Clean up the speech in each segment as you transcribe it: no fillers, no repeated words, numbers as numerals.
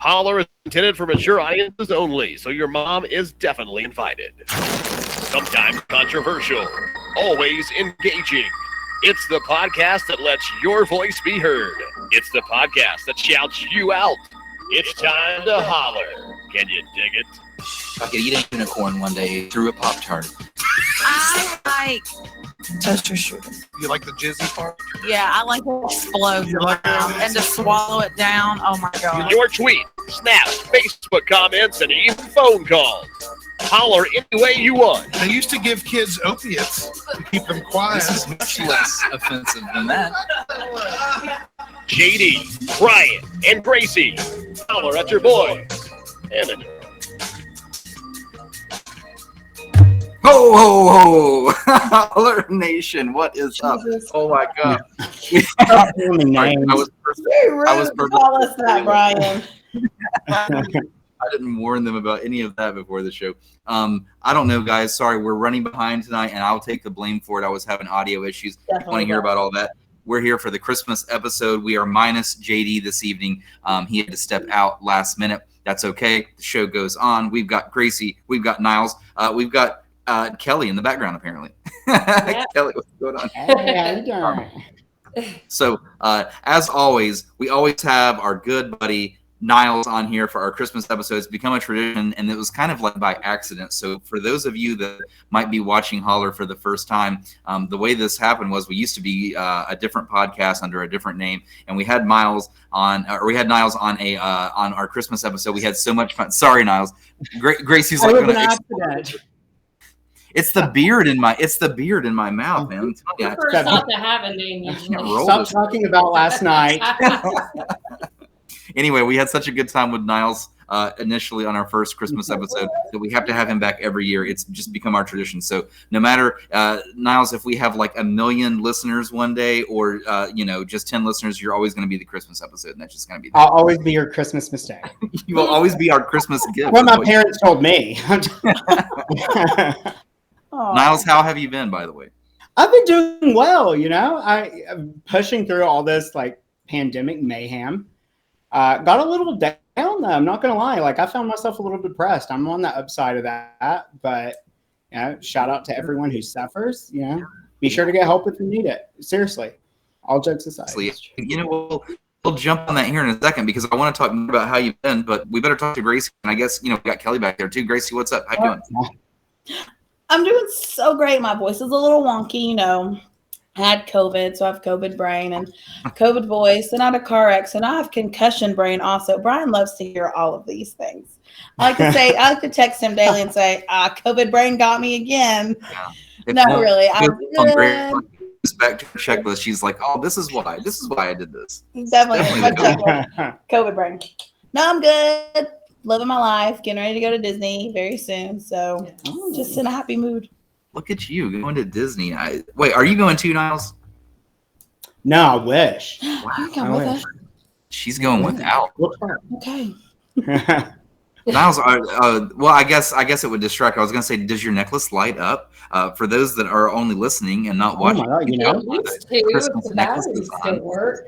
Holler is intended for mature audiences only, so your mom is definitely invited. Sometimes controversial, always engaging. It's the podcast that lets your voice be heard. It's the podcast that shouts you out. It's time to holler. Can you dig it? I could eat a unicorn one day through a Pop-Tart. I like toaster strudel. You like the jizzy part? Yeah, I like to explode and to swallow it down. Oh my god. Your tweets, snaps, Facebook comments, and even phone calls. Holler any way you want. They used to give kids opiates to keep them quiet. This is much less offensive than that. JD, Brian, and Gracie. Holler at your boys. And enjoy. Ho, ho, ho! Holler Nation, what is up? Oh my god. Stop naming names. I was to call us that, Brian. I didn't warn them about any of that before the show. I don't know, guys. Sorry, we're running behind tonight, and I'll take the blame for it. I was having audio issues. Definitely Want to hear about all that? We're here for the Christmas episode. We are minus JD this evening. He had to step out last minute. That's okay. The show goes on. We've got Gracie. We've got Niles. We've got Kelly in the background, apparently. Kelly, what's going on? Hey, how you doing? So, as always, we always have our good buddy Niles on here for our Christmas episodes. It's become a tradition, and it was kind of like by accident. So for those of you that might be watching Holler for the first time, the way this happened was we used to be a different podcast under a different name, and we had Niles on our Christmas episode. We had so much fun. Sorry, Niles. Gracie's like, it's the beard in my mouth, man. I'm telling you, First not to have a name usually. Stop talking about last night. Anyway, we had such a good time with Niles initially on our first Christmas episode that we have to have him back every year. It's just become our tradition. So no matter, Niles, if we have like 1 million listeners one day or, just 10 listeners, you're always going to be the Christmas episode. And that's just going to be I'll always be your Christmas mistake. You will always be our Christmas gift. What my parents told me. Niles, how have you been, by the way? I've been doing well, I'm pushing through all this like pandemic mayhem. Got a little down though, I'm not gonna lie. Like I found myself a little depressed. I'm on the upside of that, but shout out to everyone who suffers. Be sure to get help if you need it. Seriously, all jokes aside. We'll jump on that here in a second because I want to talk more about how you've been, but we better talk to Gracie. And I guess we got Kelly back there too. Gracie, what's up? How you doing? I'm doing so great. My voice is a little wonky, I had COVID, so I have COVID brain and COVID voice, and I had a car accident. I have concussion brain also. Brian loves to hear all of these things. I like to text him daily and say, COVID brain got me again. Yeah. No, really. I'm good. Back to her checklist. She's like, oh, this is why I did this. Definitely. COVID brain. No, I'm good. Living my life. Getting ready to go to Disney very soon. So just in a happy mood. Look at you going to Disney. Wait, are you going too, Niles? No, I wish. You come with us. She's going without. Okay. Niles, well, I guess it would distract. I was going to say, does your necklace light up? For those that are only listening and not watching, the batteries don't work.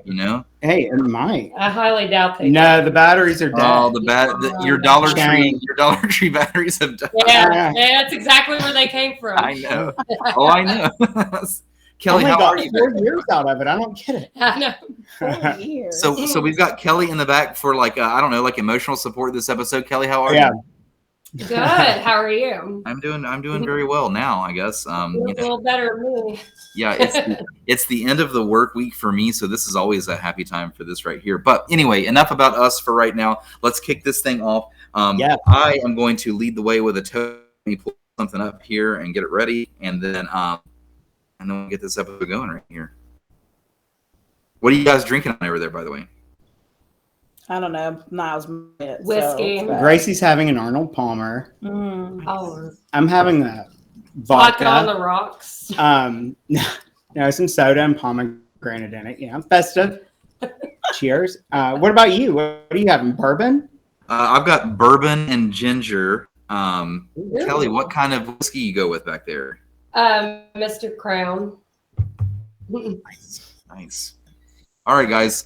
Hey, it might. I highly doubt they. No, the batteries are dead. Oh, your Dollar Tree batteries have died. Yeah, that's exactly where they came from. I know. Oh, I know. Kelly, how are you? 4 years out of it. I don't get it. I know. 4 years. So we've got Kelly in the back for like emotional support this episode. Kelly, how are you? Good. How are you? I'm doing very well now, I guess. A little better than me. Yeah, it's the end of the work week for me, so this is always a happy time for this right here. But anyway, enough about us for right now. Let's kick this thing off. I am going to lead the way with a toe. Let me pull something up here and get it ready, and then we'll get this episode going right here. What are you guys drinking over there, by the way? I don't know. Niles whiskey. Gracie's having an Arnold Palmer. Oh. I'm having a vodka on the rocks. Some soda and pomegranate in it. Festive. Cheers. What about you? What are you having? Bourbon? I've got bourbon and ginger. Kelly, what kind of whiskey you go with back there? Mr. Crown. Nice. All right, guys.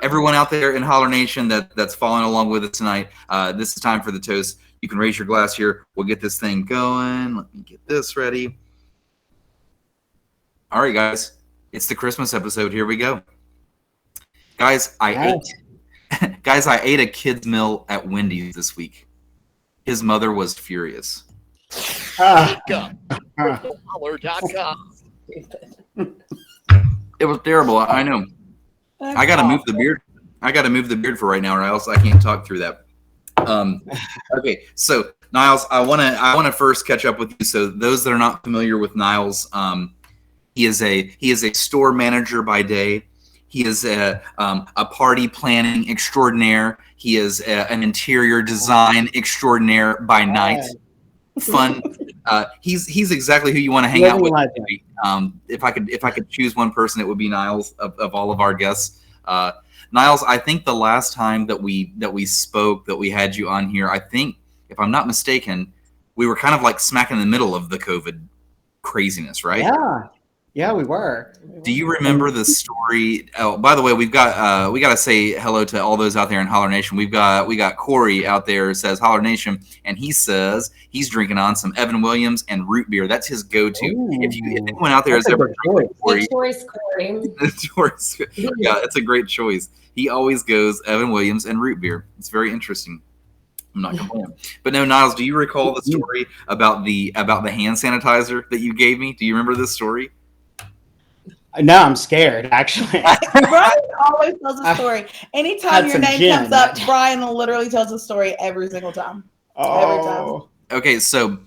Everyone out there in Holler Nation that's following along with us tonight, this is time for the toast. You can raise your glass here. We'll get this thing going. Let me get this ready. All right, guys. It's the Christmas episode. Here we go. Guys, I ate a kid's meal at Wendy's this week. His mother was furious. Holler.com. It was terrible. I know. I gotta move the beard. I gotta move the beard for right now, or else I can't talk through that. Okay, so Niles, I wanna first catch up with you. So those that are not familiar with Niles, he is a store manager by day. He is a party planning extraordinaire. He is an interior design extraordinaire by night. Fun. He's exactly who you want to hang out with. If I could choose one person, it would be Niles of all of our guests. Niles, I think the last time that we spoke, that we had you on here, I think, if I'm not mistaken, we were kind of like smack in the middle of the COVID craziness, right? Yeah, we were. Do you remember the story? Oh, by the way, we got to say hello to all those out there in Holler Nation. We got Corey out there who says Holler Nation, and he says he's drinking on some Evan Williams and root beer. That's his go-to. If anyone out there has ever drinking Corey, Good choice, Corey. yeah, it's a great choice. He always goes Evan Williams and root beer. It's very interesting. I'm not complaining. But no, Niles, do you recall the story about the hand sanitizer that you gave me? Do you remember this story? No, I'm scared, actually. Brian always tells a story. Anytime your some name gin. comes up, Brian literally tells a story every single time. Every time. Okay, so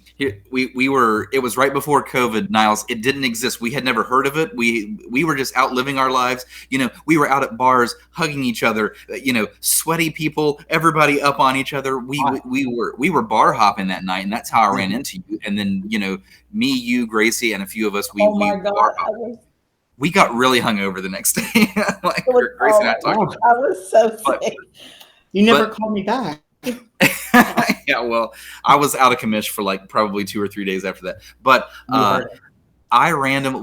we were. It was right before COVID, Niles. It didn't exist. We had never heard of it. We were just out living our lives. You know, we were out at bars, hugging each other. You know, sweaty people, everybody up on each other. We were bar hopping that night, and that's how I ran into you. And then me, you, Gracie, and a few of us. Oh my God! We got really hungover the next day. Like Gracie and I talked. I was so sick. You never called me back. Yeah, well, I was out of commission for like probably 2 or 3 days after that. But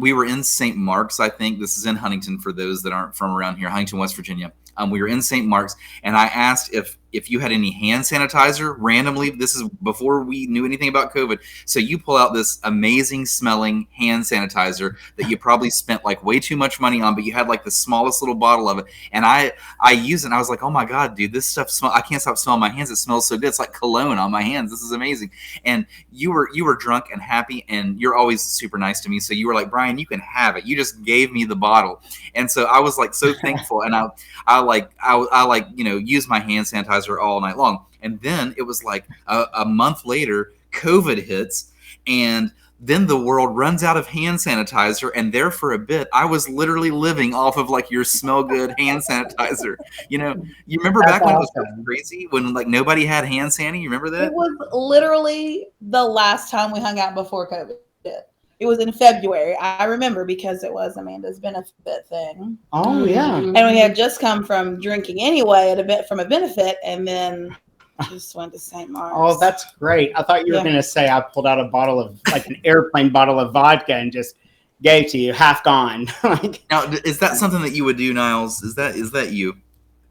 we were in St. Mark's, I think. This is in Huntington for those that aren't from around here, Huntington, West Virginia. We were in St. Mark's, and I asked if you had any hand sanitizer randomly. This is before we knew anything about COVID. So you pull out this amazing smelling hand sanitizer that you probably spent like way too much money on, but you had like the smallest little bottle of it. And I used it, and I was like, oh my God, dude, this stuff I can't stop smelling my hands. It smells so good. It's like cologne on my hands. This is amazing. And you were drunk and happy, and you're always super nice to me. So you were like, Brian, you can have it. You just gave me the bottle. And so I was like so thankful. And I use my hand sanitizer all night long. And then it was like a month later, COVID hits, and then the world runs out of hand sanitizer. And there for a bit, I was literally living off of like your smell good hand sanitizer. You remember back when it was crazy, when like nobody had hand sanitizer? You remember that? It was literally the last time we hung out before COVID. It was in February. I remember because it was Amanda's benefit thing. Oh, yeah. And we had just come from drinking anyway from a benefit, and then just went to St. Mark's. Oh, that's great. I thought you were going to say I pulled out a bottle of, like an airplane bottle of vodka and just gave to you, half gone. Now, is that something that you would do, Niles? Is that you?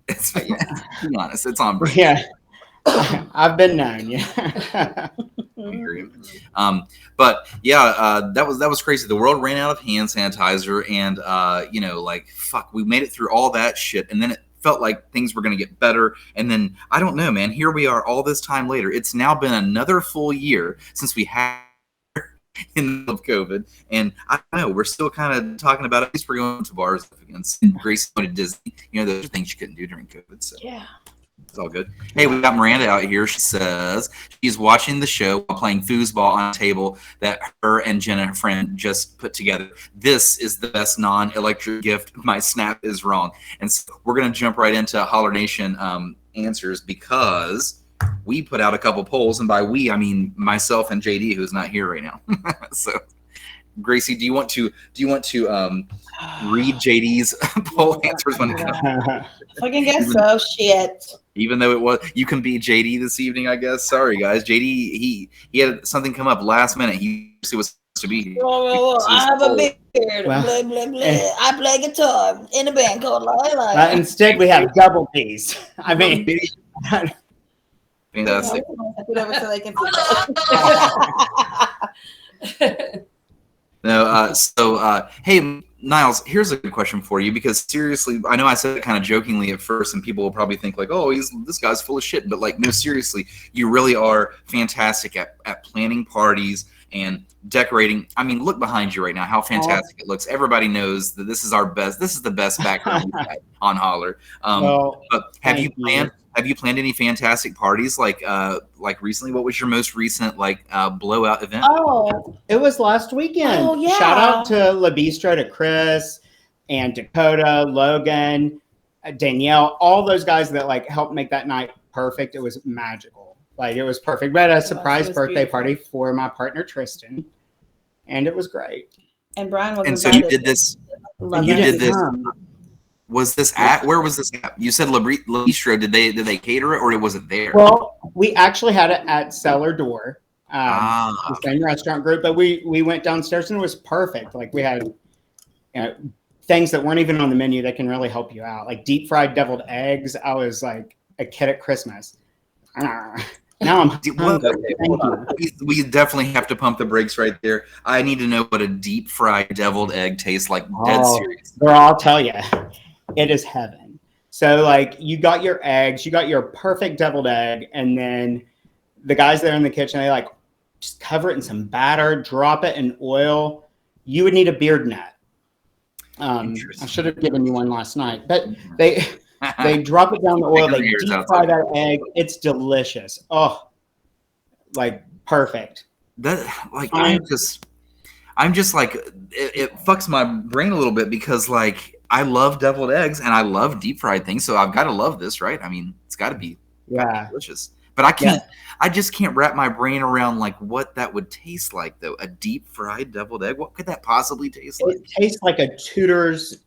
Be honest, it's on brand. Yeah. I've been known, yeah. But yeah, that was crazy. The world ran out of hand sanitizer, and fuck, we made it through all that shit, and then it felt like things were going to get better. And then I don't know, man. Here we are, all this time later. It's now been another full year since we had in the middle of COVID, and I don't know. We're still kind of talking about it. At least we're going to bars again. Grace going to Disney. Those are things you couldn't do during COVID. So yeah. It's all good. Hey, we got Miranda out here. She says she's watching the show while playing foosball on a table that her and Jenna, her friend, just put together. This is the best non-electric gift. My snap is wrong. And so we're going to jump right into Holler Nation answers, because we put out a couple polls. And by we, I mean myself and JD, who's not here right now. So, Gracie, do you want to read JD's poll answers when it comes? Fucking guess so. Shit. Even though you can be JD this evening, I guess. Sorry, guys. JD, he had something come up last minute. He was to be here. I have a beard. Well, Blah, blah, blah. I play guitar in a band called Lila. Instead, we have double P's. I mean, Fantastic. Whatever, so they can No, hey, Niles, here's a good question for you, because seriously, I know I said it kind of jokingly at first, and people will probably think like, oh, this guy's full of shit. But like, no, seriously, you really are fantastic at planning parties and decorating. I mean, look behind you right now, how fantastic it looks. Everybody knows that this is our best. This is the best background we've had on Holler. But have you planned any fantastic parties like recently? What was your most recent blowout event? Oh, it was last weekend. Oh, yeah. Shout out to La Bistro, to Chris and Dakota, Logan, Danielle, all those guys that like helped make that night perfect. It was magical. Like, it was perfect. We had a surprise birthday party for my partner Tristan, and it was great. And Brian was. And so you did this. Love You it. did this. Was this at? Where was this at? You said La Bistro. Did they cater it, or was it there? Well, we actually had it at Cellar Door, the same restaurant group, but we went downstairs and it was perfect. Like, we had things that weren't even on the menu that can really help you out, like deep fried deviled eggs. I was like a kid at Christmas. Now I'm hungry. We definitely have to pump the brakes right there. I need to know what a deep fried deviled egg tastes like. Dead serious. Girl, I'll tell you, it is heaven. So, like, you got your eggs, you got your perfect deviled egg, and then the guys there in the kitchen, they like just cover it in some batter, drop it in oil. You would need a beard net. I should have given you one last night, but they drop it down the oil. They deep fry that egg. It's delicious. Oh, like perfect. That like I'm just like it fucks my brain a little bit, because like I love deviled eggs and I love deep fried things, so I've got to love this, right? I mean, it's got to be delicious. But I can't. Yeah. I just can't wrap my brain around like what that would taste like, though. A deep fried deviled egg. What could that possibly taste like? It tastes like a Tudor's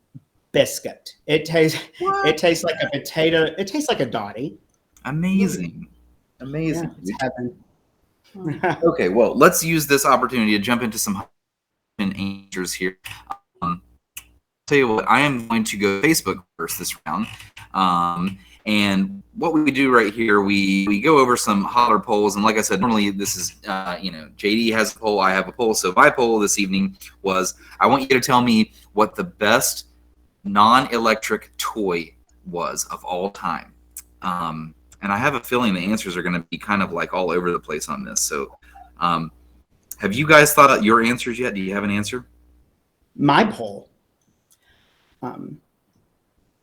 biscuit. It tastes like a potato. It tastes like a Dottie. Amazing. Yeah, it's heaven. Okay, well, let's use this opportunity to jump into some answers here. Tell you what, I am going to go Facebook first this round. And what we do right here, we go over some Holler polls. And like I said, normally this is, JD has a poll, I have a poll. So my poll this evening was, I want you to tell me what the best non-electric toy was of all time. And I have a feeling the answers are going to be kind of like all over the place on this. So have you guys thought out your answers yet? Do you have an answer? My poll.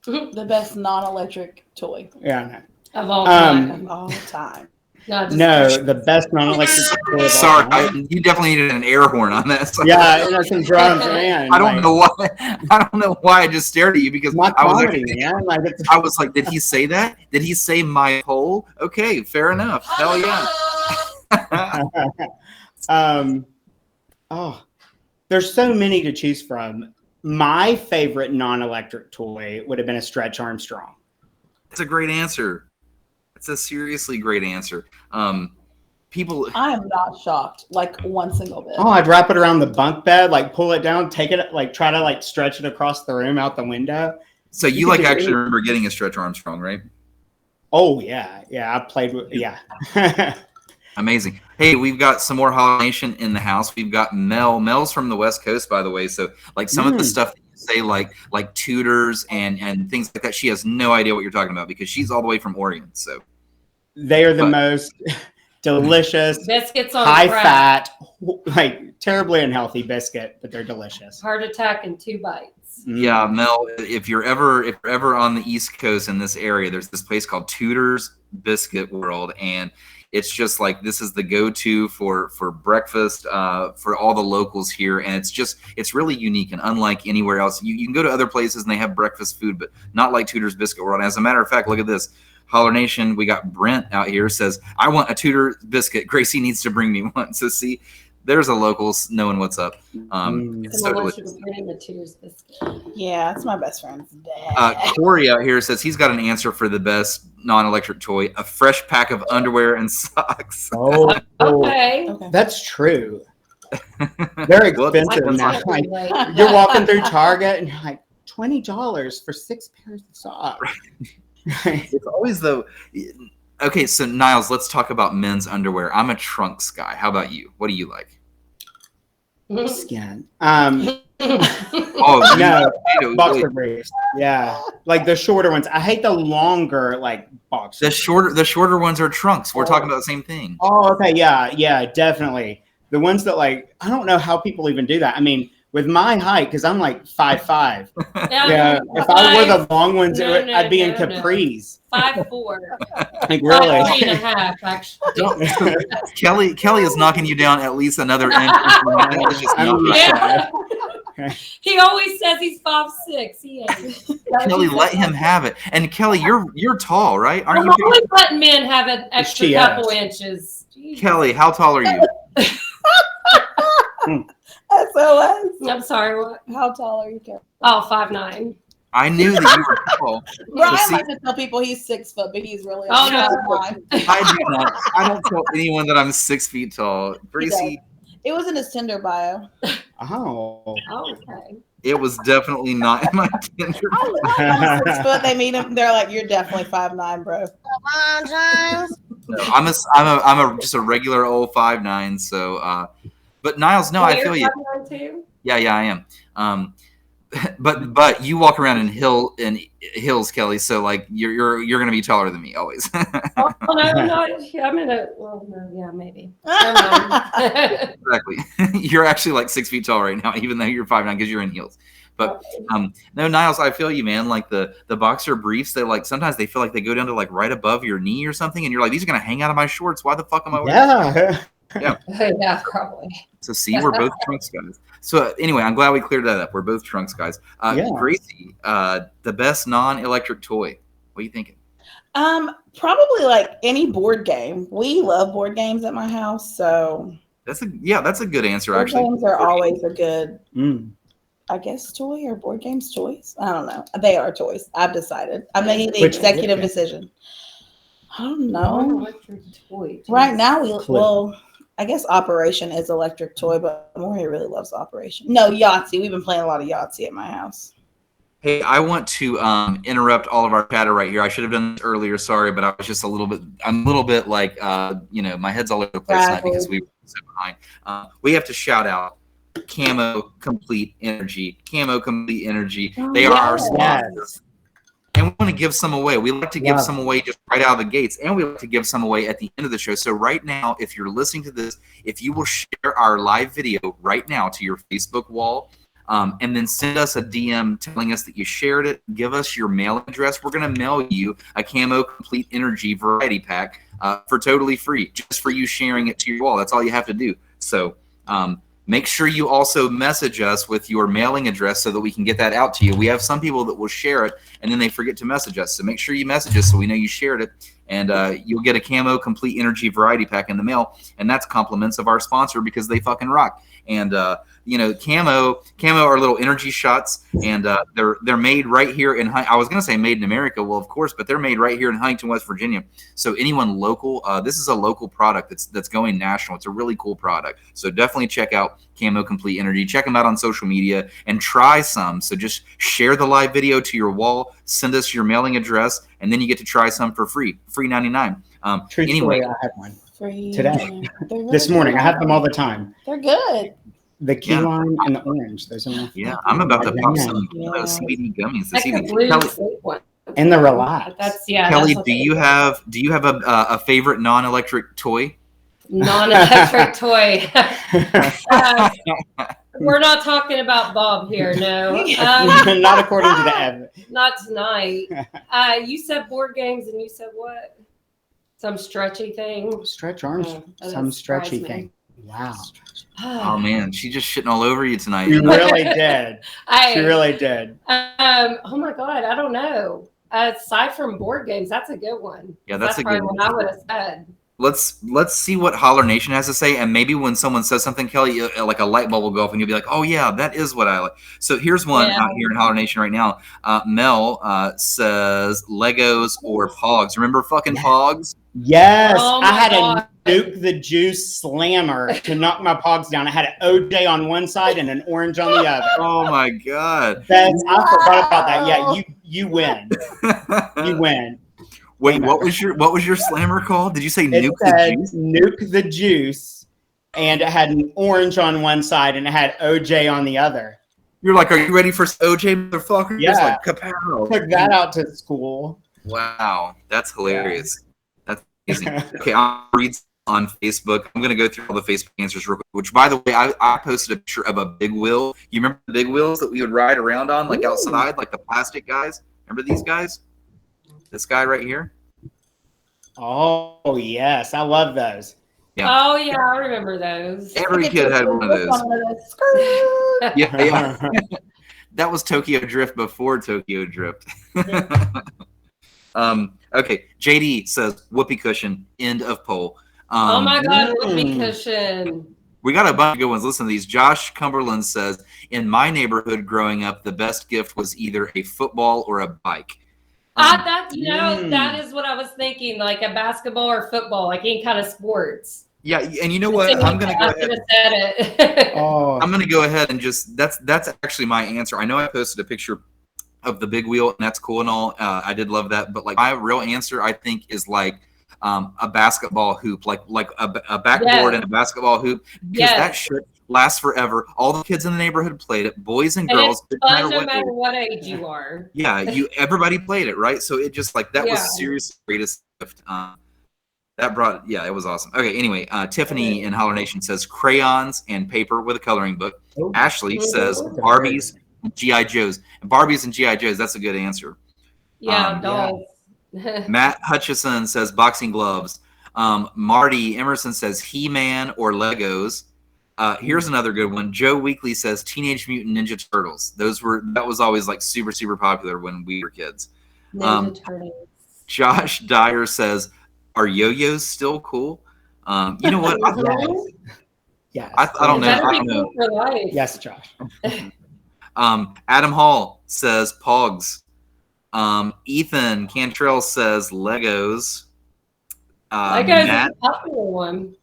The best non-electric toy. Yeah, no. Of all time. Of all time. The best non-electric toy. Sorry, you definitely needed an air horn on that. So. Yeah, some drums, man. I don't know why. I don't know why I just stared at you, because I was like, did he say that? Did he say my poll? Okay, fair enough. Hell yeah. There's so many to choose from. My favorite non-electric toy would have been a Stretch Armstrong. That's a great answer. It's a seriously great answer. People, I am not shocked, like one single bit. Oh, I'd wrap it around the bunk bed, like pull it down, take it, like try to like stretch it across the room out the window. So you like actually remember getting a Stretch Armstrong, right? Oh yeah, I played with Amazing. Hey, we've got some more Holler Nation in the house. We've got Mel. Mel's from the West Coast, by the way. So, like some of the stuff that you say, like tutors and things like that, she has no idea what you're talking about, because she's all the way from Oregon. So they are the most delicious biscuits on high crack. fat, like terribly unhealthy biscuit, but they're delicious. Heart attack in 2 bites. Yeah, Mel, if you're ever on the East Coast in this area, there's this place called Tudor's Biscuit World, and it's just like, this is the go-to for breakfast for all the locals here, and it's really unique and unlike anywhere else. You can go to other places and they have breakfast food, but not like Tudor's Biscuit World. As a matter of fact, look at this. Holler Nation, we got Brent out here, says, I want a Tudor biscuit. Gracie needs to bring me one. So see, there's a locals knowing what's up. It's so delicious. Yeah, it's my best friend's dad. Corey out here says he's got an answer for the best non-electric toy: a fresh pack of underwear and socks. Oh, Okay. that's true. They're Well, expensive let's now. talk- Like, you're walking through Target and you're like, $20 for 6 pairs of socks. It's always though. Okay, so Niles, let's talk about men's underwear. I'm a trunks guy. How about you? What do you like? Skin. Oh No, you- boxer briefs. Yeah, like the shorter ones. I hate the longer like boxer. the shorter ones are trunks. We're talking about the same thing. Oh, okay, yeah, definitely. The ones that like I don't know how people even do that. I mean, with my height, because I'm like 5'5". Yeah, if I wore the long ones, I'd be in capris. 5'4". Like really. 5'3.5", actually. Kelly is knocking you down at least another inch. It's just not right. Yeah. He always says he's 5'6". He ain't. Kelly, let him have it. And Kelly, you're tall, right? Aren't I'm you? always letting men have an extra She couple is. inches. Jeez. Kelly, how tall are you? SOS. I'm sorry, what? How tall are you, Kelly? Oh, 5'9". I knew that you were tall. Brian see- likes to tell people he's 6 foot, but he's really Oh, only no. 5'9". I do not. I don't tell anyone that I'm 6 feet tall. Gracie, It was in his Tinder bio. Oh. Oh, okay. it was definitely not in my Tinder. I'm 6 foot. They meet him. They're like, "You're definitely 5'9", bro." No, I'm just a regular old 5'9". So, but Niles, no, Oh, I you're feel you. 5'9" too? Yeah, I am. But you walk around in heels, Kelly. So like you're gonna be taller than me always. Oh, no, I'm not. I'm in a. Well, no, yeah, maybe. Never mind. Exactly. You're actually like 6 feet tall right now, even though you're 5'9" because you're in heels. But no, Niles, I feel you, man. Like the boxer briefs, they like sometimes they feel like they go down to like right above your knee or something, and you're like, these are gonna hang out of my shorts. Why the fuck am I wearing? Yeah. Yeah, probably. So see, we're both trunks guys. So anyway, I'm glad we cleared that up. We're both trunks guys. Yeah. Gracie, the best non-electric toy. What are you thinking? Probably like any board game. We love board games at my house, so That's a good answer board actually. games are always a good, Mm. I guess, toy or board games toys. I don't know. They are toys. I've decided. I'm making the Which- executive okay. decision. I don't know. Non-electric toy. Right now, Clue. I guess Operation is electric toy, but Maury really loves Operation. No, Yahtzee. We've been playing a lot of Yahtzee at my house. Hey, I want to interrupt all of our chatter right here. I should have done this earlier. Sorry, but I was just I'm a little bit like, my head's all over the place tonight because we were so behind. We have to shout out Camo Complete Energy. Camo Complete Energy. They are our sponsor. Yes. And we want to give some away. We like to give Love some away just right out of the gates. And we like to give some away at the end of the show. So right now, if you're listening to this, if you will share our live video right now to your Facebook wall, and then send us a DM telling us that you shared it, give us your mailing address. We're going to mail you a Camo Complete Energy variety pack for totally free, just for you sharing it to your wall. That's all you have to do. So make sure you also message us with your mailing address so that we can get that out to you. We have some people that will share it and then they forget to message us. So make sure you message us so we know you shared it. And you'll get a Camo Complete Energy variety pack in the mail. And that's compliments of our sponsor because they fucking rock. And Camo are little energy shots, and they're made right here in. I was gonna say made in America, well, of course, but they're made right here in Huntington, West Virginia. So anyone local, this is a local product that's going national. It's a really cool product. So definitely check out Camo Complete Energy. Check them out on social media and try some. So just share the live video to your wall, send us your mailing address, and then you get to try some for free $99. True Anyway, story, I had one Free. today. They're really This morning. I good. have them all the time. They're good. The key lime and the orange. Those are my yeah, I'm about to pop some Yeah. CBD gummies this Like the evening. blue Kelly, sleep one. and the relax. That's yeah. Kelly, that's what do they you have a favorite non-electric toy? non-electric toy? We're not talking about Bob here, no. Not according to the Ev. Not tonight. You said board games, and you said what? Some stretchy thing. Stretch arms. Oh, that Some surprised stretchy me. thing. Wow. Oh man, she's just shitting all over you tonight. You really did. I, She really did. oh my god, I don't know. Aside from board games, that's a good one. Yeah, that's a probably good what one. I would have said. Let's see what Holler Nation has to say, and maybe when someone says something, Kelly, like a light bulb will go off, and you'll be like, "Oh yeah, that is what I like." So here's one out here in Holler Nation right now. Mel says Legos or Pogs. Remember fucking Pogs? Yes. Oh I my had God. Nuke the Juice Slammer to knock my pogs down. I had an OJ on one side and an orange on the other. Oh my god! I forgot about that. Yeah, you win. You win. Wait, what was your slammer called? Did you say It nuke said the juice? Nuke the Juice, and it had an orange on one side and it had OJ on the other. You're like, are you ready for OJ, motherfucker? Yeah. Just like, kapow. Took that out to school. Wow, that's hilarious. That's amazing. Okay, I'll read on Facebook. I'm going to go through all the Facebook answers real quick, which, by the way, I posted a picture of a big wheel. You remember the big wheels that we would ride around on, like outside, like the plastic guys? Remember these guys? This guy right here? Oh, yes. I love those. Yeah. Oh, yeah, I remember those. Every kid had one of those. Yeah. That was Tokyo Drift before Tokyo Drift. Okay, JD says whoopee cushion, end of poll. Oh my God, whoopee cushion. We got a bunch of good ones. Listen to these. Josh Cumberland says, in my neighborhood growing up, the best gift was either a football or a bike. That is what I was thinking, like a basketball or football, like any kind of sports. Yeah, and you know what? I'm gonna go ahead. I'm gonna go ahead and just that's actually my answer. I know I posted a picture of the big wheel, and that's cool and all. I did love that, but like my real answer, I think, is like a basketball hoop, like a backboard and a basketball hoop, because that shit lasts forever. All the kids in the neighborhood played it, boys and girls. It's fun no matter what age you are. Yeah, everybody played it, right? So it just like that was seriously the greatest gift. That brought, it was awesome. Okay, anyway, Tiffany in Holler Nation says crayons and paper with a coloring book. Ashley says Barbies and G.I. Joes. And Barbies and G.I. Joes, that's a good answer. Yeah, dolls. Matt Hutchison says boxing gloves. Marty Emerson says He-Man or Legos. Here's another good one. Joe Weekly says Teenage Mutant Ninja Turtles. That was always like super, super popular when we were kids. Ninja Turtles. Josh Dyer says, are yo-yos still cool? You know what? Yes. I don't know. Cool for life. Yes, Josh. Adam Hall says Pogs. Ethan Cantrell says Legos. Legos is a popular one.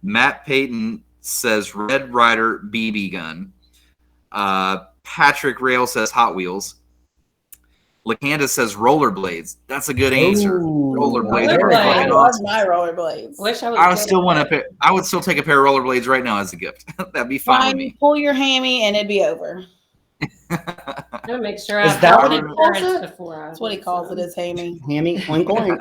Matt Payton says Red Ryder BB gun. Patrick Rail says Hot Wheels. LaCanda says rollerblades. That's a good answer. Rollerblades. I love my rollerblades. Wish I would still want a pair. I would still take a pair of rollerblades right now as a gift. That'd be fine with me. Pull your hammy and it'd be over. I'm gonna make sure I Is that have what insurance before I. That's what he calls it, is hammy. Hammy, oink, oink.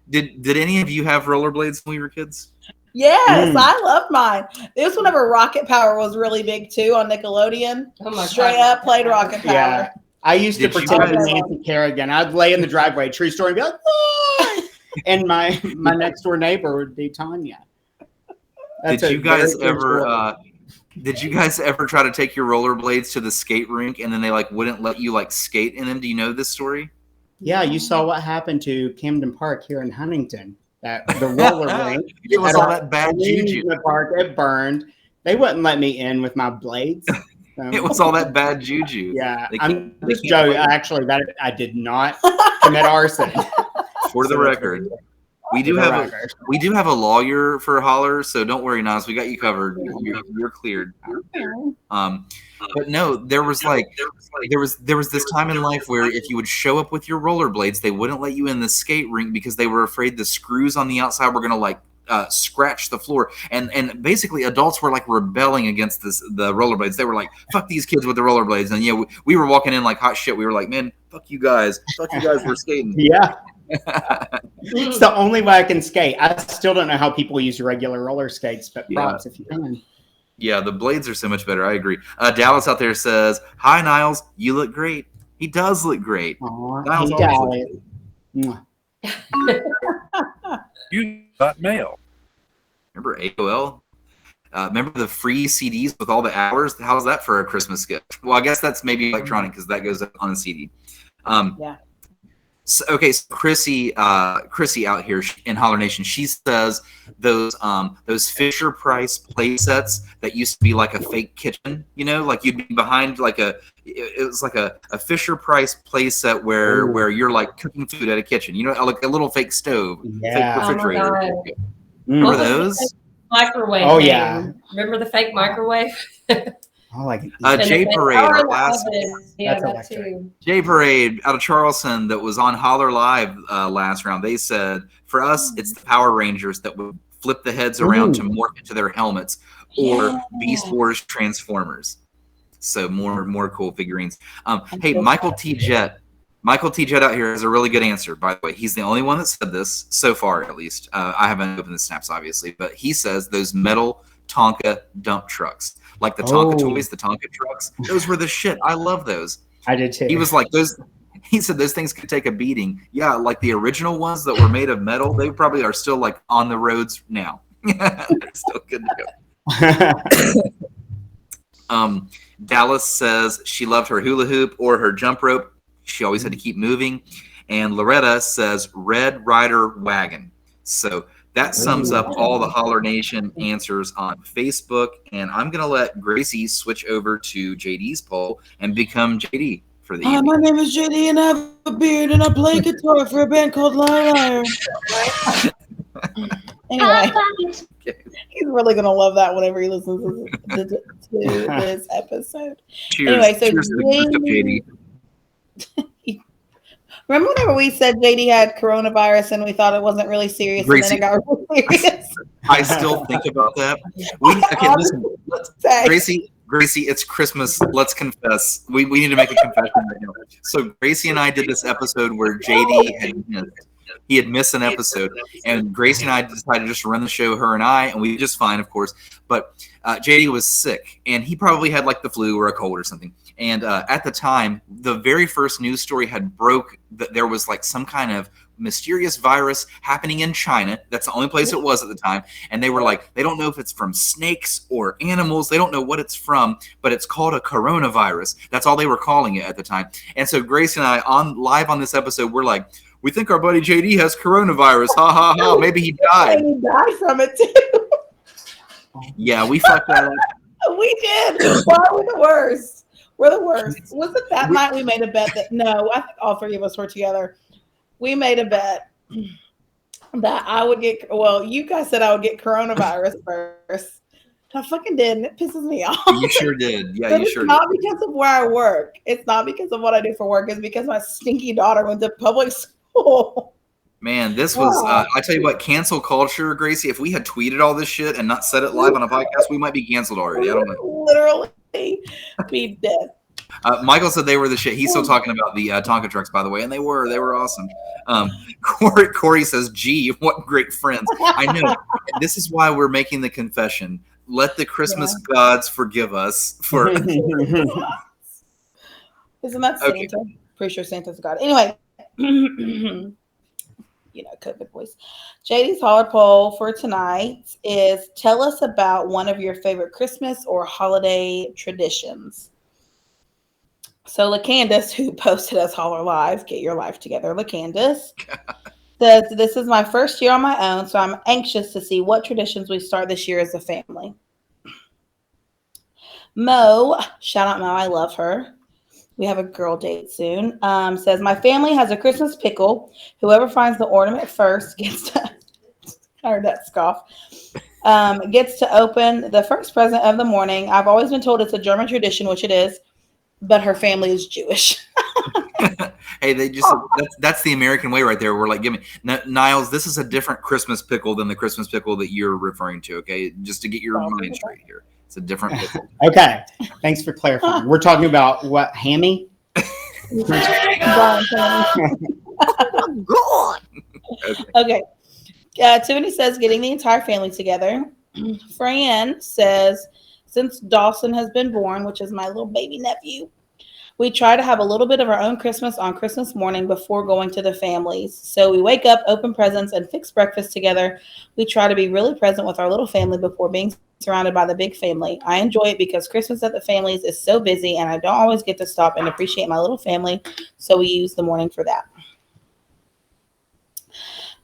Did any of you have rollerblades when we were kids? Yes, I loved mine. It was whenever Rocket Power was really big too on Nickelodeon. Oh my Straight God. up played Rocket Power. Yeah. I used to Did you pretend to be guys- Nancy Kerrigan. I'd lay in the driveway, true story, and be like, "Ah!" And my next door neighbor would be Tanya. Did you guys ever try to take your rollerblades to the skate rink and then they like wouldn't let you like skate in them? Do you know this story? Yeah, you saw what happened to Camden Park here in Huntington. The roller rink. It was all that bad juju. The park, it burned. They wouldn't let me in with my blades. It was all that bad juju. Yeah, They I'm can't- just they can't joking. Actually, that I did not commit arson. For the record, we do have a lawyer for Holler, so don't worry, Niles. We got you covered. You're cleared. But no, there was this time in life where if you would show up with your rollerblades, they wouldn't let you in the skate rink because they were afraid the screws on the outside were gonna like scratch the floor, and basically adults were like rebelling against the rollerblades. They were like, "Fuck these kids with the rollerblades," and we were walking in like hot shit. We were like, "Man, fuck you guys, we're skating." Yeah. It's the only way I can skate. I still don't know how people use regular roller skates, but props if you can. Yeah, the blades are so much better. I agree. Dallas out there says, "Hi, Niles. You look great." He does look great. Niles You got mail. Remember AOL? Remember the free CDs with all the hours? How's that for a Christmas gift? Well, I guess that's maybe electronic because that goes on a CD. Yeah. So Chrissy out here in Holler Nation, she says those Fisher Price play sets that used to be like a fake kitchen, like you'd be behind like it was like a Fisher Price play set where you're like cooking food at a kitchen, like a little fake stove, Yeah. fake refrigerator. Oh my God. Remember What was those? the microwave Oh, game? yeah. Remember the fake microwave? Oh, like Jay Parade, our last Yeah, That's that electric. too. Jay Parade out of Charleston that was on Holler Live last round. They said for us, it's the Power Rangers that would flip the heads around to morph into their helmets, or Beast Wars Transformers. So more cool figurines. Hey, Michael T. Jet out here has a really good answer, by the way. He's the only one that said this so far, at least. I haven't opened the snaps, obviously, but he says those metal Tonka dump trucks, like the Tonka toys, the Tonka trucks. Those were the shit. I love those. I did too. He was like those. He said those things could take a beating. Yeah, like the original ones that were made of metal, they probably are still like on the roads now. Still good to go. Dallas says she loved her hula hoop or her jump rope. She always had to keep moving. And Loretta says Red Ryder wagon. So that sums up all the Holler Nation answers on Facebook. And I'm going to let Gracie switch over to JD's poll and become JD for the evening. My name is JD and I have a beard and I play guitar for a band called Liar. Anyway, he's really going to love that whenever he listens to this episode. Cheers. Anyway, so Cheers to the gift of JD. Remember whenever we said JD had coronavirus and we thought it wasn't really serious, Gracie. and then it got really serious? I still think about that. Listen, Gracie, it's Christmas. Let's confess. We need to make a confession right now. So Gracie and I did this episode where JD had missed an episode, and Gracie and I decided to just run the show, her and I, and we did just fine, of course. But JD was sick, and he probably had like the flu or a cold or something. And at the time, the very first news story had broke that there was like some kind of mysterious virus happening in China. That's the only place it was at the time. And they were like, they don't know if it's from snakes or animals. They don't know what it's from, but it's called a coronavirus. That's all they were calling it at the time. And so Grace and I live on this episode, we're like, we think our buddy JD has coronavirus. Ha ha ha. Maybe he died. And he died from it too. Yeah, we fucked that up. We did. Why are we the worst? We're the worst. Was it that night we made a bet that I think all three of us were together. We made a bet that I would get, you guys said I would get coronavirus first. I fucking did, and it pisses me off. You sure did. Yeah, you sure did. It's not because of where I work. It's not because of what I do for work. It's because my stinky daughter went to public school. Man, this was, I tell you what, cancel culture, Gracie. If we had tweeted all this shit and not said it live on a podcast, we might be canceled already. I don't know. Literally be dead. Michael said they were the shit. He's still talking about the Tonka trucks, by the way, and they were awesome. Corey says, gee, what great friends. I know. This is why we're making the confession. Let the Christmas gods forgive us for. Isn't that Santa? Okay. Pretty sure Santa's a god. Anyway, COVID voice. JD's Holler poll for tonight is: tell us about one of your favorite Christmas or holiday traditions. So LaCandace, who posted us Holler Live, get your life together, LaCandace, says, this is my first year on my own, so I'm anxious to see what traditions we start this year as a family. Mo, shout out Mo, I love her. We have a girl date soon. Says, my family has a Christmas pickle. Whoever finds the ornament first gets to, I heard that scoff, gets to open the first present of the morning. I've always been told it's a German tradition, which it is, but her family is Jewish. Hey, they just that's the American way right there. We're like, give me Niles, this is a different Christmas pickle than the Christmas pickle that you're referring to, okay? Just to get your mind straight here. It's a different pickle. Okay. Thanks for clarifying. We're talking about what, hammy? Okay. Tiffany says getting the entire family together. Fran says, since Dawson has been born, which is my little baby nephew, we try to have a little bit of our own Christmas on Christmas morning before going to the families. So we wake up, open presents, and fix breakfast together. We try to be really present with our little family before being surrounded by the big family. I enjoy it because Christmas at the families is so busy, and I don't always get to stop and appreciate my little family. So we use the morning for that.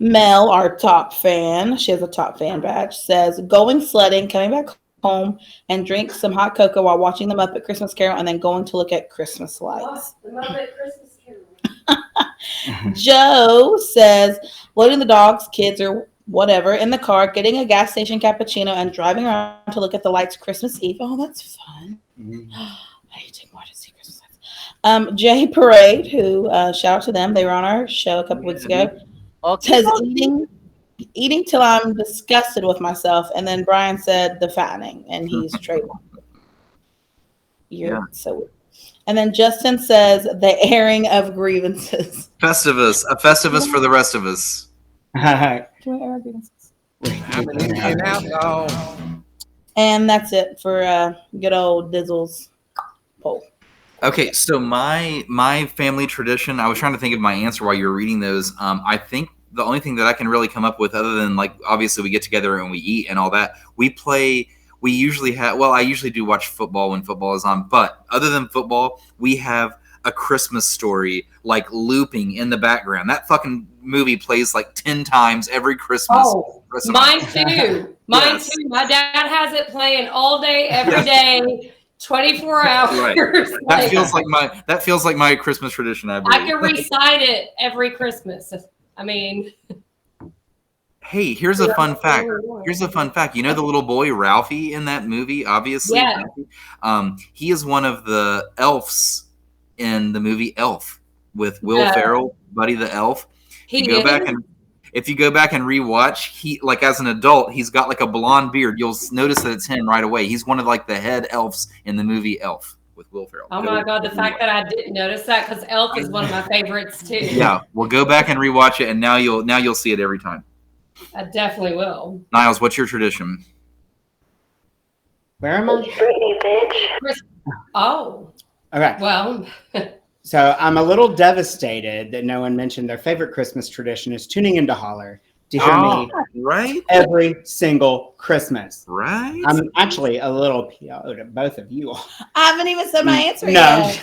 Mel, our top fan, she has a top fan badge, says going sledding, coming back home, and drink some hot cocoa while watching the Muppet Christmas Carol, and then going to look at Christmas lights. The Muppet Christmas Carol. Joe says loading the dogs, kids, or whatever in the car, getting a gas station cappuccino, and driving around to look at the lights Christmas Eve. Oh, that's fun. I need to take more to see Christmas lights. Jay Parade, who shout out to them. They were on our show a couple weeks ago. Says eating till I'm disgusted with myself. And then Brian said the fattening, and he's trademarked. You're so weird. And then Justin says the airing of grievances. Festivus, a Festivus for the rest of us. Can we air our grievances? And that's it for good old Dizzle's poll. Okay, so my family tradition, I was trying to think of my answer while you were reading those. I think the only thing that I can really come up with, other than like obviously we get together and we eat and all that, we usually have, well, I usually do watch football when football is on, but other than football, we have a Christmas Story like looping in the background. That fucking movie plays like 10 times every Christmas. Oh, mine too. Mine too. My dad has it playing all day, every day. 24 hours. Right. That feels like my Christmas tradition, I believe. I can recite it every Christmas. I mean, hey, here's a fun fact. You know the little boy Ralphie in that movie, obviously? Yeah. He is one of the elves in the movie Elf with Will Ferrell, Buddy the Elf. If you go back and rewatch, he, like as an adult, he's got like a blonde beard. You'll notice that it's him right away. He's one of like the head elves in the movie Elf with Will Ferrell. Oh my God, the fact that I didn't notice that, because Elf is one of my favorites too. Yeah, well, go back and rewatch it, and now you'll see it every time. I definitely will. Niles, what's your tradition? Where am I? Britney, bitch. Oh, Okay. well. So I'm a little devastated that no one mentioned their favorite Christmas tradition is tuning into Holler to hear me right every single Christmas. Right. I'm actually a little PO'd at both of you. I haven't even said my answer yet.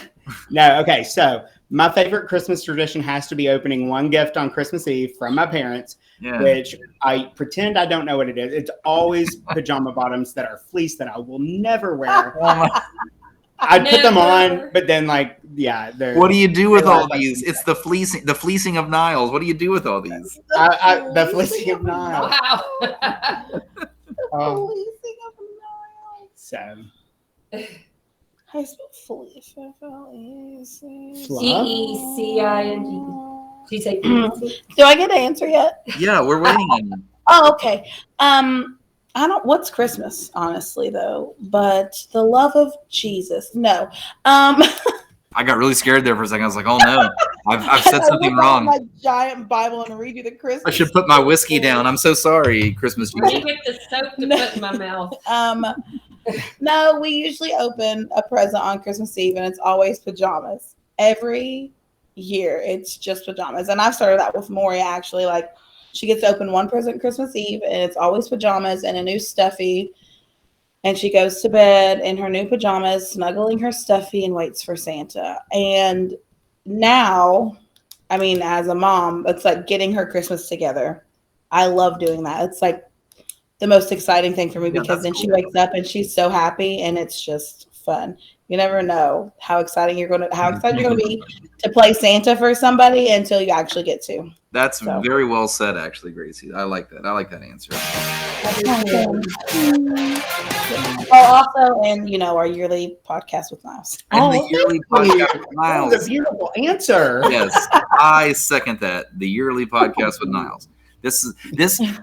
No. Okay. So my favorite Christmas tradition has to be opening one gift on Christmas Eve from my parents, which I pretend I don't know what it is. It's always pajama bottoms that are fleece that I will never wear. I'd put them on, but then what do you do with all these? It's the fleecing of Niles. What do you do with all these? The fleecing of Niles. Wow. Fleecing of Niles. So. I spell fleece. Teecing. Did you say Do I get an answer yet? Yeah, we're waiting on you. Oh, okay. What's Christmas, honestly, though, but the love of Jesus. No. I got really scared there for a second. I was like, oh no, I've said something wrong. My giant Bible and read you the Christmas. I should put my whiskey down. I'm so sorry, Christmas Jesus. I get the soap to put in my mouth. No, we usually open a present on Christmas Eve, and it's always pajamas. Every year, it's just pajamas. And I've started that with Moria, actually. Like, she gets to open one present Christmas Eve, and it's always pajamas and a new stuffy. And she goes to bed in her new pajamas, snuggling her stuffy, and waits for Santa. And now, I mean, as a mom, it's like getting her Christmas together. I love doing that. It's like the most exciting thing for me, because then she wakes up and she's so happy, and it's just fun. You never know how excited you're going to be to play Santa for somebody until you actually get to. That's very well said, actually, Gracie. I like that. I like that answer. Also, and our yearly podcast with Niles. The yearly podcast with Niles. That's a beautiful answer. Yes, I second that. The yearly podcast with Niles. This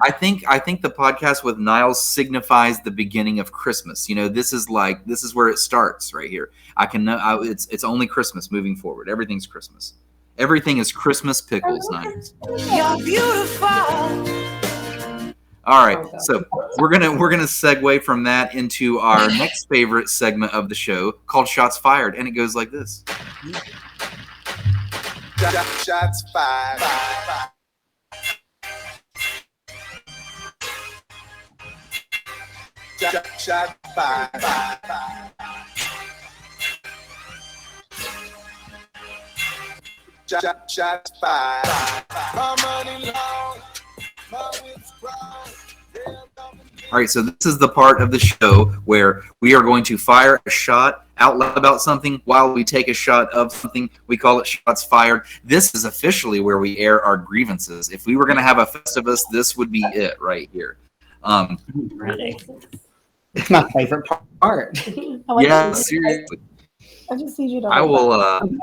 I think the podcast with Niles signifies the beginning of Christmas. This is where it starts right here. It's only Christmas moving forward. Everything's Christmas. Everything is Christmas pickles, Niles. You're beautiful. All right, so we're gonna segue from that into our next favorite segment of the show called Shots Fired, and it goes like this. Shots fired. Shot fired. Shots fired. My money long, All right, so this is the part of the show where we are going to fire a shot out loud about something while we take a shot of something. We call it shots fired. This is officially where we air our grievances. If we were going to have a Festivus, this would be it right here. It's my favorite part. Yeah, seriously. I just need you to. I will.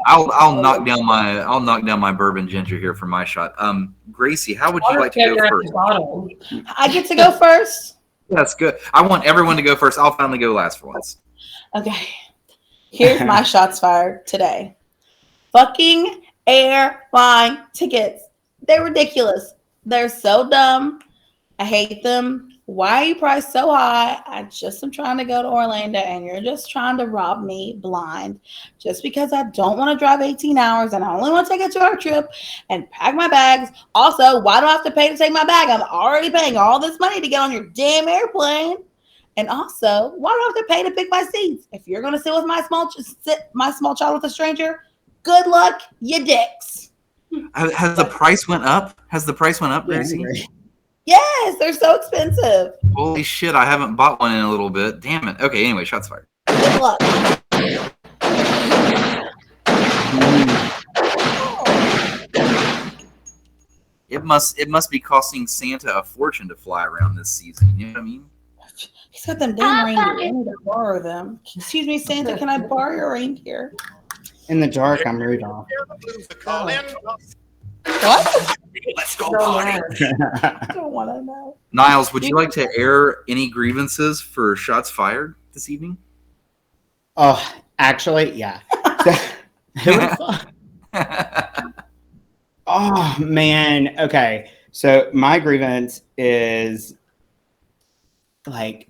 I'll knock down my bourbon ginger here for my shot. Gracie, how would you like to go first? I get to go first. That's good. I want everyone to go first. I'll finally go last for once. Okay. Here's my shots fired today. Fucking airline tickets. They're ridiculous. They're so dumb. I hate them. Why are you priced so high? I just am trying to go to Orlando and you're just trying to rob me blind just because I don't want to drive 18 hours and I only want to take a 2-hour trip and pack my bags. Also, why do I have to pay to take my bag? I'm already paying all this money to get on your damn airplane. And also, why do I have to pay to pick my seats? If you're going to sit with my small child with a stranger, good luck, you dicks. Has the price went up? Gracie? Yes, they're so expensive. Holy shit, I haven't bought one in a little bit. Damn it. Okay, anyway, shots fired. Good luck. It must be costing Santa a fortune to fly around this season. You know what I mean? He's got them damn reindeer. I need to borrow them. Excuse me, Santa, can I borrow your reindeer? In the dark, I'm Rudolph. What? Let's go party. I don't want to know. Niles, would you like to air any grievances for shots fired this evening? Oh, actually, yeah. Oh, man. Okay. So my grievance is like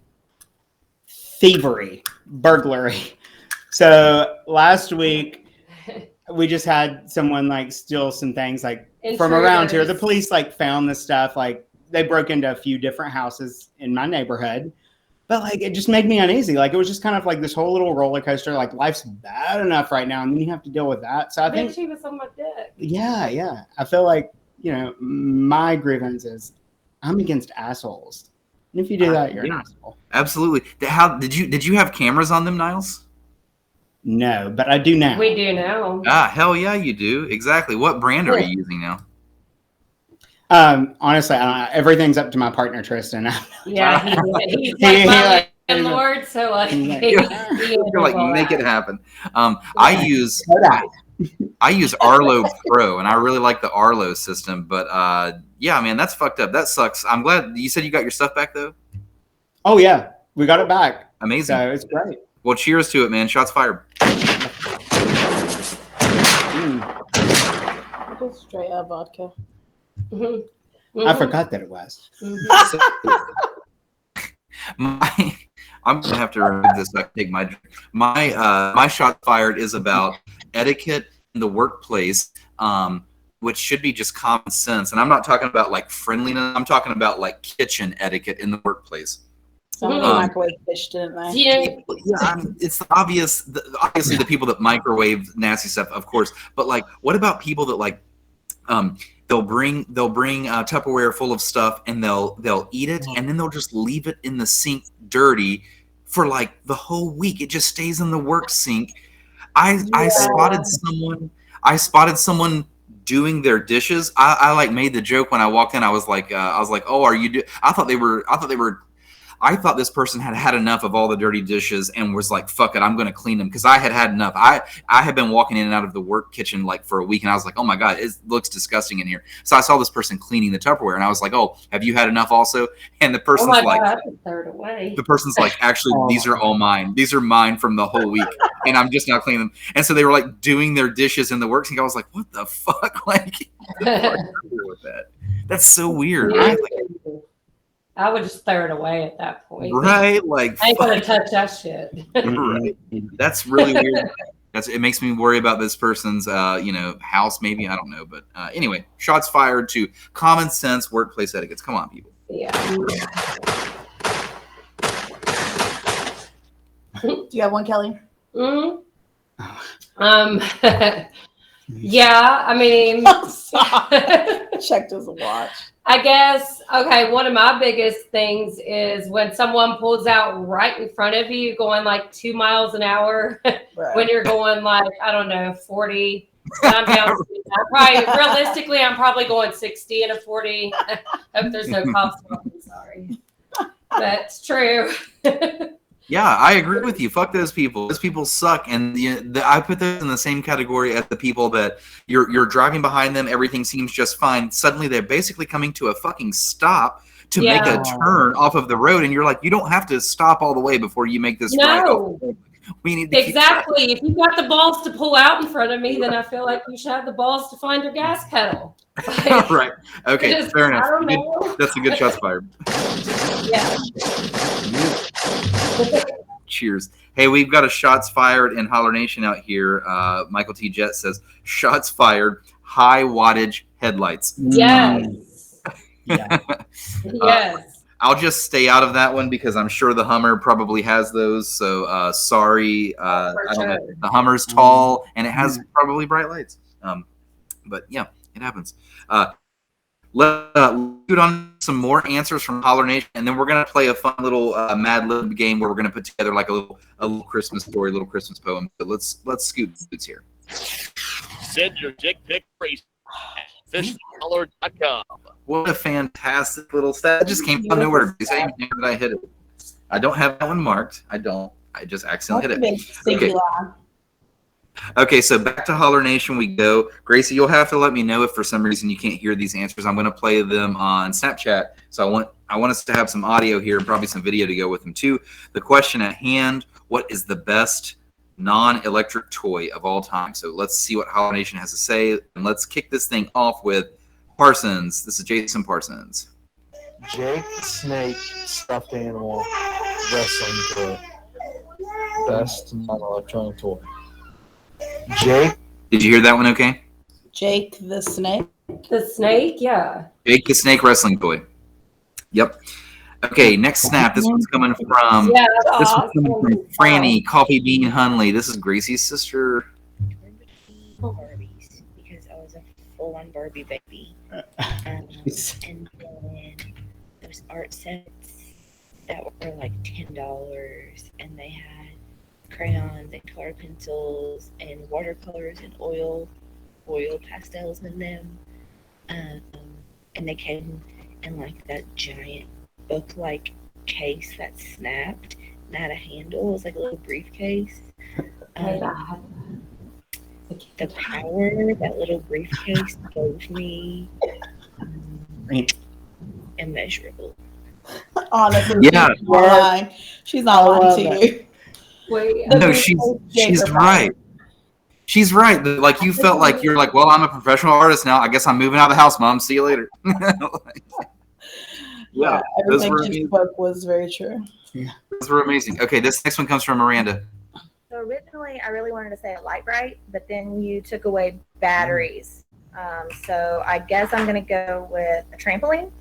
thievery, burglary. So last week we just had someone like steal some things like from around here. The police like found this stuff. Like they broke into a few different houses in my neighborhood, but like it just made me uneasy. Like it was just kind of like this whole little roller coaster. Like life's bad enough right now, and then you have to deal with that. So I think she was on my dick. Yeah. I feel like, you know, my grievance is I'm against assholes. And if you do that, you're an asshole. Absolutely. How did you have cameras on them, Niles? No, but I do now. We do now. Hell yeah, you do. Exactly. What brand are you using now? Honestly, everything's up to my partner Tristan. Yeah, he's like my landlord, so like, you're like make it happen. I use Arlo Pro, and I really like the Arlo system. But yeah, man, that's fucked up. That sucks. I'm glad you said you got your stuff back though. Oh yeah, we got it back. Amazing. So it's great. Well, cheers to it, man. Shots fired. Just straight up vodka. I forgot that it was. I'm gonna have to remove this. I take my my shot fired is about etiquette in the workplace, which should be just common sense. And I'm not talking about like friendliness. I'm talking about like kitchen etiquette in the workplace. Some microwave fish, didn't they? Yeah, it's obvious. Obviously, the people that microwave nasty stuff, of course. But like, what about people that like, they'll bring a Tupperware full of stuff and they'll eat it and then they'll just leave it in the sink dirty for like the whole week. It just stays in the work sink. I spotted someone doing their dishes. I like made the joke when I walked in. I was like, oh, are you? I thought this person had enough of all the dirty dishes and was like, fuck it, I'm going to clean them. Because I had enough. I had been walking in and out of the work kitchen like for a week. And I was like, oh my God, it looks disgusting in here. So I saw this person cleaning the Tupperware. And I was like, oh, have you had enough also? And the person's third away. The person's like, actually, these are all mine. These are mine from the whole week. And I'm just not cleaning them. And so they were like doing their dishes in the work sink. I was like, what the fuck? Like, with that. That's so weird. Right? I would just throw it away at that point. Right? Like, I ain't gonna touch that shit. Right. That's really weird. It makes me worry about this person's house, maybe. I don't know. But anyway, shots fired to common sense workplace etiquettes. Come on, people. Yeah. Do you have one, Kelly? Yeah, I mean, checked his watch. I guess, okay, one of my biggest things is when someone pulls out right in front of you going like 2 miles an hour when you're going like, I don't know, 40. And I'm down. Realistically, I'm probably going 60 and a 40. Hope there's no cops. I'm sorry. That's true. Yeah, I agree with you. Fuck those people. Those people suck, and I put those in the same category as the people that you're driving behind them. Everything seems just fine. Suddenly, they're basically coming to a fucking stop to make a turn off of the road, and you're like, you don't have to stop all the way before you make this right. We need to exactly. If you've got the balls to pull out in front of me, then I feel like you should have the balls to find your gas pedal. Like, right. Okay. Fair enough. That's a good shots fired. Yeah. Cheers. Hey, we've got a shots fired in Holler Nation out here. Michael T. Jet says, shots fired, high wattage headlights. Yes. Yes. I'll just stay out of that one because I'm sure the Hummer probably has those. So sorry. I don't know. The Hummer's tall and it has probably bright lights. But yeah, it happens. Let's shoot on some more answers from Holler Nation, and then we're gonna play a fun little Mad Lib game where we're gonna put together like a little Christmas story, a little Christmas poem. But let's scoot boots here. Send your dick pic race at fishholler.com. What a fantastic little stat! That just came from nowhere. I didn't even know that I hit it. I don't have that one marked. I don't. I just accidentally hit it. Okay. Okay, so back to Holler Nation we go. Gracie, you'll have to let me know if for some reason you can't hear these answers. I'm going to play them on Snapchat. So I want us to have some audio here and probably some video to go with them too. The question at hand, what is the best non-electric toy of all time? So let's see what Holler Nation has to say. And let's kick this thing off with Parsons. This is Jason Parsons. Jake the Snake stuffed animal wrestling toy. Best non-electronic toy. Jake. Did you hear that one okay? Jake the Snake. The snake, yeah. Jake the Snake wrestling toy. Yep. Okay, next snap. This one's coming from Franny Coffee Bean Hunley. This is Gracie's sister. Barbies because I was a full-on Barbie baby. And then those art sets that were like $10, and they had crayons and color pencils and watercolors and oil pastels in them, and they came in like that giant book-like case that snapped and had a handle. It was like a little briefcase. The power that little briefcase gave me, immeasurable. Honestly, yeah, she's not lying to you. Wait, no, she's right. She's right. Like you felt like you're like, well, I'm a professional artist now. I guess I'm moving out of the house, Mom. See you later. Yeah, everything she spoke was very true. Yeah, those were amazing. Okay, this next one comes from Miranda. So originally, I really wanted to say a light bright, but then you took away batteries. So I guess I'm going to go with a trampoline.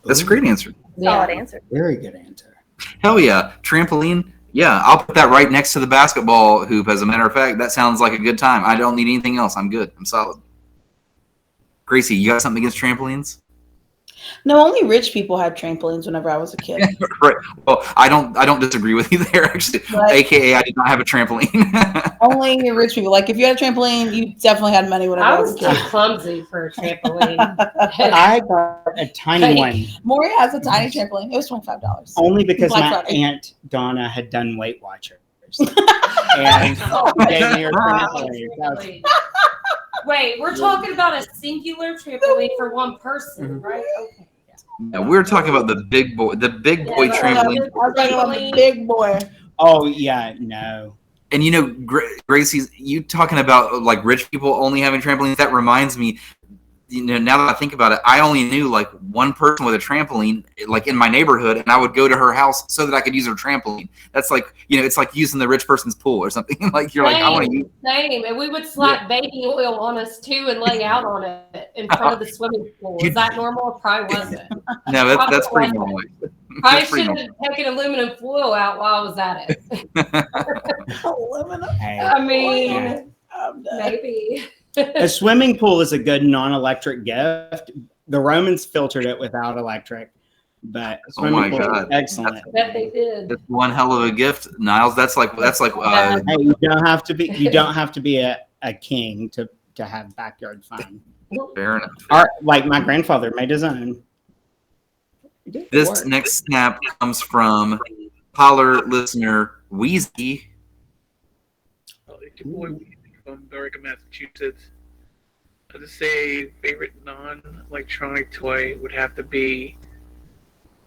That's a great answer. Solid answer. Very good answer. Hell yeah, trampoline. Yeah, I'll put that right next to the basketball hoop. As a matter of fact, that sounds like a good time. I don't need anything else. I'm good. I'm solid. Gracie, you got something against trampolines? No, only rich people had trampolines whenever I was a kid. Right. Well, I don't disagree with you there, actually. Like, AKA, I did not have a trampoline. Only rich people. Like, if you had a trampoline, you definitely had money whenever I was a kid. Too clumsy for a trampoline. I got a tiny one. Maury has a tiny trampoline. It was $25. Only because my Aunt Donna had done Weight Watchers. And gave me her trampoline. Wait, we're talking about a singular trampoline for one person, right? Okay. Yeah, we're talking about the big boy trampoline. I was talking about the big boy. Oh yeah, no. And you know, Gracie, you talking about like rich people only having trampolines. That reminds me. You know, now that I think about it, I only knew like one person with a trampoline, like in my neighborhood, and I would go to her house so that I could use her trampoline. That's like, you know, it's like using the rich person's pool or something. Like you're like, I want to use. Same, and we would slap baby oil on us too and lay out on it in front of the swimming pool. Was that normal? Probably wasn't. No, that's pretty normal. I shouldn't have taken aluminum foil out while I was at it. Aluminum. I mean, maybe. A swimming pool is a good non-electric gift. The Romans filtered it without electric, but Oh my swimming pool, God. excellent. I bet they did. It's one hell of a gift, Niles. That's like Hey, you don't have to be a king to have backyard fun. fair enough. Like my grandfather made his own. This next snap comes from Holler listener Wheezy. It's your boy Weezy from Billerica, Massachusetts. I'll just say favorite non-electronic toy would have to be,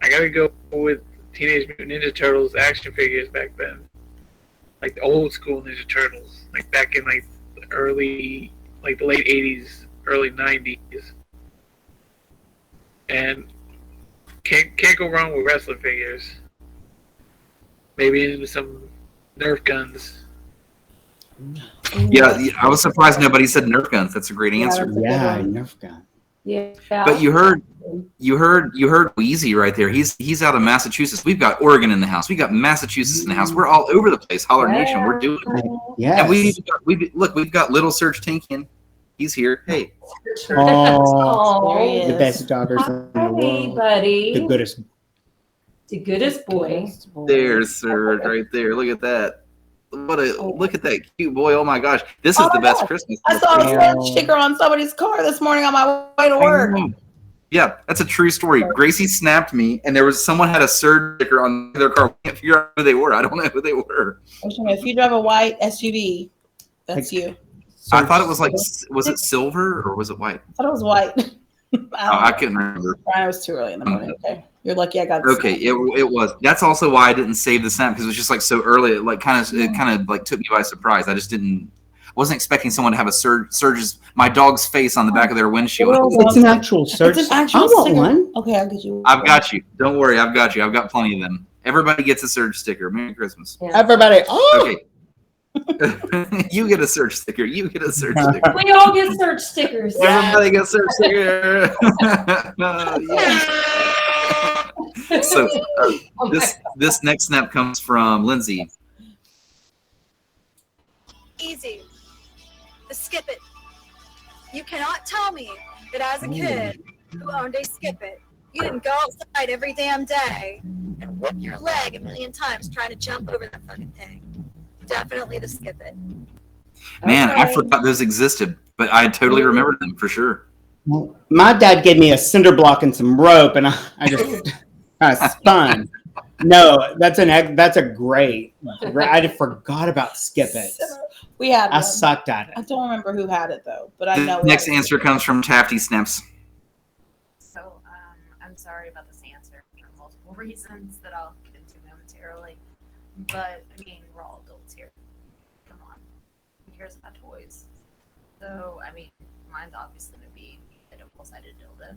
I gotta go with Teenage Mutant Ninja Turtles action figures back then. Like the old school Ninja Turtles. Like back in like the early, like the late 80s, early 90s. And can't go wrong with wrestling figures. Maybe into some Nerf guns. Yeah, I was surprised nobody said Nerf guns. That's a great answer. Yeah, Nerf gun. Yeah. But you heard Wheezy right there. He's out of Massachusetts. We've got Oregon in the house. We got Massachusetts in the house. We're all over the place. Holler Nation. We're doing it. Yes. And we've got Little Serge Tinkin. He's here. Hey. Oh, the best daughters in the world. Buddy. The goodest. The goodest boy. There's Serge right there. Look at that. Look at that cute boy. Oh my gosh. This is the best Christmas. I saw a red sticker on somebody's car this morning on my way to work. Yeah, that's a true story. Gracie snapped me, and there was someone had a Serge sticker on their car. I can't figure out who they were. I don't know who they were. If you drive a white SUV, that's you. I thought it was like, was it silver or was it white? I thought it was white. I couldn't remember. It was too early in the morning. Okay, you're lucky I got. Okay, it was. That's also why I didn't save the snap because it was just like so early. It kind of like took me by surprise. I just wasn't expecting someone to have a Serge's my dog's face on the back of their windshield. It's an actual Serge. It's an actual I want sticker. one. Okay, I'll get you. I've got you. Don't worry, I've got you. I've got plenty of them. Everybody gets a Serge sticker. Merry Christmas. Yeah. Everybody. Oh. Okay. You get a Serge sticker. You get a Serge sticker. We all get Serge stickers. Everybody gets Serge sticker. So this next snap comes from Lindsay. Easy. The Skip It. You cannot tell me that as a kid who owned a Skip It, you didn't go outside every damn day and whip your leg a million times trying to jump over that fucking thing. Definitely the Skip It. Man, I forgot those existed, but I totally remembered them for sure. Well, my dad gave me a cinder block and some rope, and I just spun. No, that's a great. I forgot about Skip It. We had. I sucked at it. I don't remember who had it though, but I know. The next answer comes from Tafty Snaps. So I'm sorry about this answer for multiple reasons that I'll get into momentarily. But I mean, we're all adults here. Come on, who cares about toys? So I mean, mine's obviously gonna be a double-sided dildo.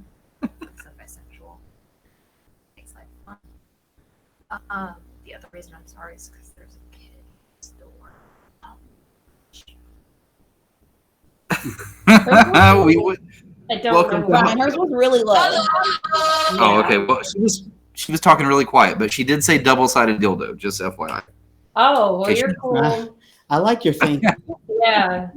Except bisexual. Makes life fun. The other reason I'm sorry is because there's a kid next door. We would. I don't know. Brian, hers was really low. Oh, okay. Well, she was talking really quiet, but she did say double-sided dildo. Just FYI. Oh, well, you're cool. I like your thing. Yeah.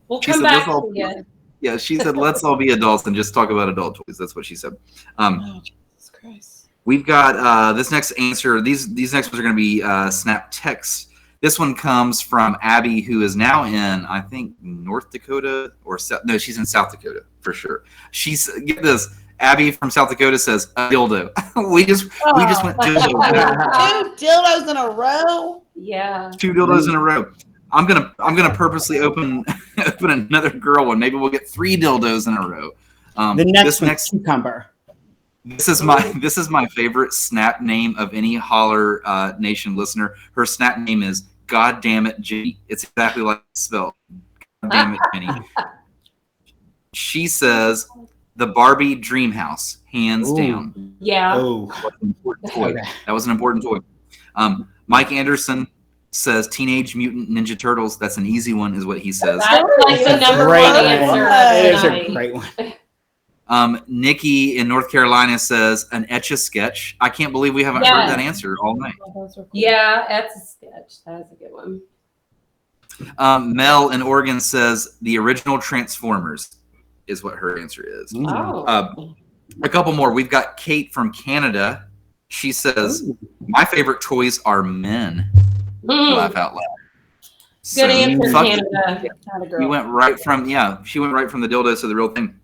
We'll She come said, back let's all- to you. Yeah, she said, "Let's all be adults and just talk about adult toys." That's what she said. Oh, Jesus Christ. We've got this next answer. These next ones are going to be snap texts. This one comes from Abby, who is now in, I think, North Dakota or no, she's in South Dakota for sure. Get this. Abby from South Dakota says a dildo. we just went dildo. 2 dildos in a row. Yeah. 2 dildos in a row. I'm gonna purposely open another girl one. Maybe we'll get 3 dildos in a row. The next cucumber. This is my favorite snap name of any Holler Nation listener. Her snap name is God Damn It Jenny. It's exactly like it's spelled. God Damn It Jenny. She says the Barbie Dream House, hands down. Yeah. Oh, that was an important toy. Mike Anderson says Teenage Mutant Ninja Turtles. That's an easy one, is what he says. That's like the number one answer. It is a great one. Nikki in North Carolina says an Etch-a-Sketch. I can't believe we haven't heard that answer all night. Yeah, that's a sketch. That's a good one. Mel in Oregon says the original Transformers. is what her answer is. Oh. A couple more. We've got Kate from Canada. She says, "My favorite toys are men." Laugh out loud. Good answer, Canada. We went right from she went right from the dildos to the real thing.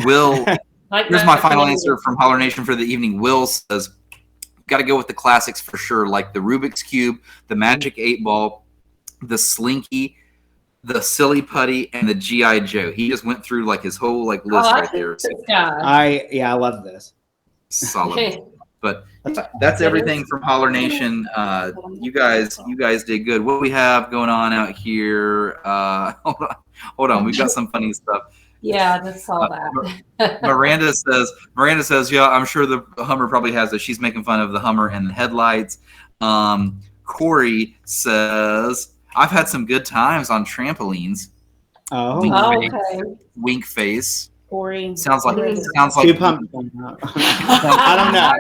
Will, here's my final answer from Holler Nation for the evening. Will says, "Got to go with the classics for sure, like the Rubik's Cube, the Magic 8-Ball, the Slinky, the Silly Putty, and the G.I. Joe." He just went through like his whole like list right there. So, I love this. solid. But that's everything from Holler Nation. You guys did good. What do we have going on out here? Hold on. We've got some funny stuff. Yeah, I just saw that. Miranda says, yeah, I'm sure the Hummer probably has it. She's making fun of the Hummer and the headlights. Corey says, I've had some good times on trampolines. Oh, okay. Wink face. Corey. Sounds like two pumps. I don't know.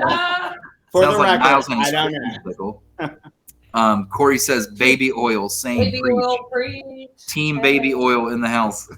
For sounds the like record, Niles and I don't know. Corey says baby oil. Same. Baby oil, preach. Team baby oil in the house.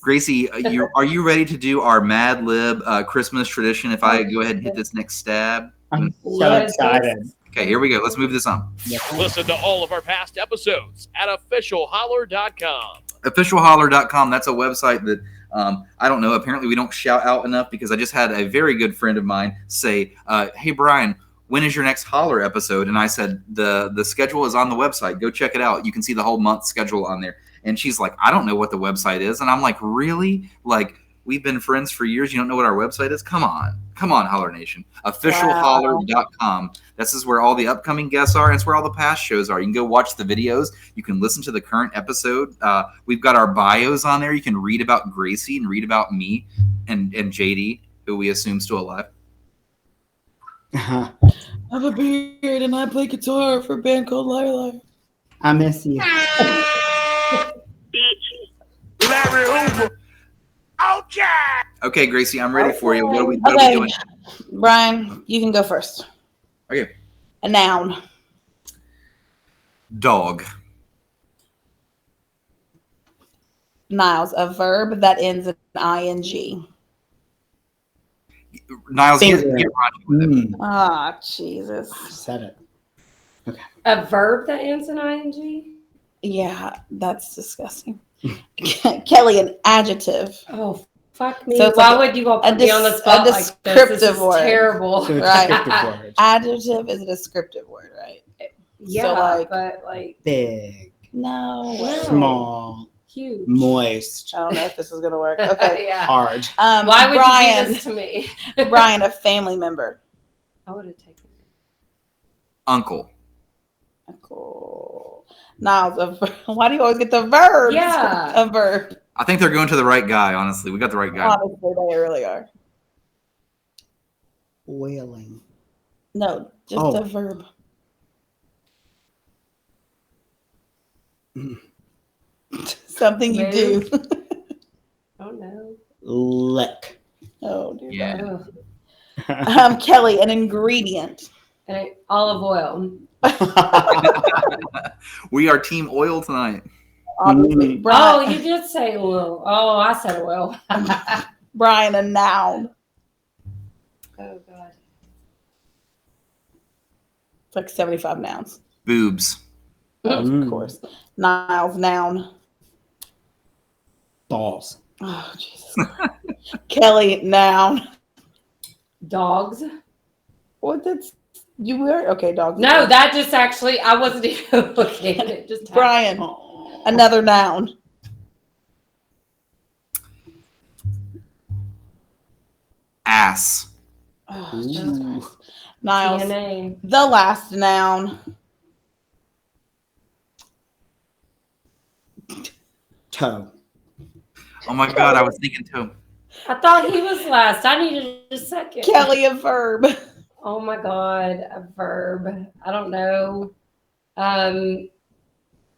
Gracie, are you ready to do our Mad Lib Christmas tradition? If I go ahead and hit this next stab. I'm so excited. Okay, here we go. Let's move this on. Listen to all of our past episodes at officialholler.com. Officialholler.com. That's a website that I don't know. Apparently, we don't shout out enough because I just had a very good friend of mine say, "Hey, Brian, when is your next Holler episode?" And I said, the schedule is on the website. Go check it out. You can see the whole month schedule on there. And she's like, "I don't know what the website is." And I'm like, "Really? Like, we've been friends for years. You don't know what our website is? Come on, Holler Nation. Officialholler.com. This is where all the upcoming guests are. And it's where all the past shows are. You can go watch the videos. You can listen to the current episode. We've got our bios on there. You can read about Gracie and read about me and JD, who we assume still alive. I have a beard and I play guitar for a band called Liar Liar. I miss you. Larry Hoover. Okay, Gracie, I'm ready for you. What are we doing? Brian, you can go first. Okay. A noun. Dog. Niles, a verb that ends in ing. Niles, get Roger with it. Ah, Jesus. Said it. A verb that ends in ing? Yeah, that's disgusting. Kelly, an adjective. Oh, fuck me. So it's Why like would you all put me on the spot a like this? descriptive This is word. terrible. So it's Right. a descriptive word. Adjective is a descriptive word, right? Yeah, So but like Big, no, small, huge. moist, I don't know if this is gonna work. Okay. Yeah. hard. Why would Brian, you do this to me? Brian, a family member. I would have taken it. Uncle. Cool. Niles, why do you always get the verbs? Yeah. A verb. I think they're going to the right guy, honestly. We got the right guy. Honestly, they really are. Wailing. No, just a verb. Something you do. Oh no. Lick. Oh dear. Yeah. Kelly, an ingredient. And olive oil. We are team oil tonight. Obviously. Oh, Brian, you did say oil. Oh, I said oil. Brian, a noun. Oh god. It's like 75 nouns. Boobs. Of course. Niles, noun. Balls. Oh, Jesus. Kelly, noun. Dogs. What that's you were okay, dogs. No, that just actually I wasn't even looking at it. Just Brian, another noun. Ass. Oh, Jesus Christ. Niles, DNA. the last noun. Toe. Oh my God, I was thinking toe. I thought he was last. I needed a second. Kelly, a verb. Oh my god, a verb. I don't know.